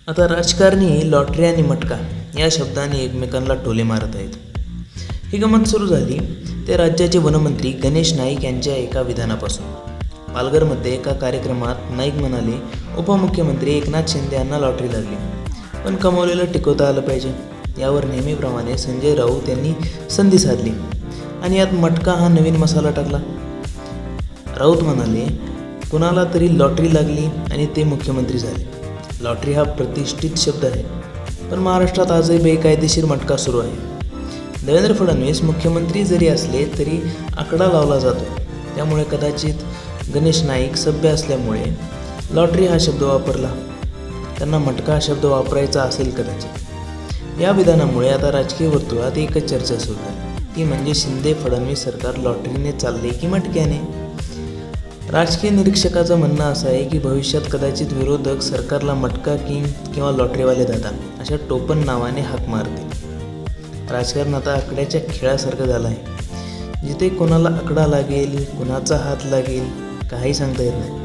आता राजकारणी लॉटरी आणि मटका या शब्दाने एकमेकांना टोले मारत आहेत. ही गंमत सुरू झाली ते राज्याचे वनमंत्री गणेश नाईक यांच्या एका विधानापासून. पालघरमध्ये एका कार्यक्रमात नाईक म्हणाले, उपमुख्यमंत्री एकनाथ शिंदे यांना लॉटरी लागली, पण कमवलेलं टिकवता आलं पाहिजे. यावर नेहमीप्रमाणे संजय राऊत यांनी संधी साधली आणि यात मटका हा नवीन मसाला टाकला. राऊत म्हणाले, कुणाला तरी लॉटरी लागली आणि ते मुख्यमंत्री झाले. लॉटरी हा प्रतिष्ठित शब्द आहे, पण महाराष्ट्रात आजही बेकायदेशीर मटका सुरू आहे. देवेंद्र फडणवीस मुख्यमंत्री जरी असले तरी आकडा लावला जातो. त्यामुळे कदाचित गणेश नाईक सभ्य असल्यामुळे लॉटरी हा शब्द वापरला. त्यांना मटका हा शब्द वापरायचा असेल कदाचित. या विधानामुळे आता राजकीय वर्तुळात एकच चर्चा सुरू आहे, ती म्हणजे शिंदे फडणवीस सरकार लॉटरीने चालले की मटक्याने. राजकीय निरीक्षकाचं म्हणणं असं आहे की भविष्यात कदाचित विरोधक सरकारला मटका किंग किंवा लॉटरीवाले दादा अशा टोपण नावाने हाक मारतील. राजकारण आता आकड्याच्या खेळासारखं झालं आहे. जिथे कोणाला आकडा लागेल, कुणाचा हात लागेल, काही सांगता येत नाही.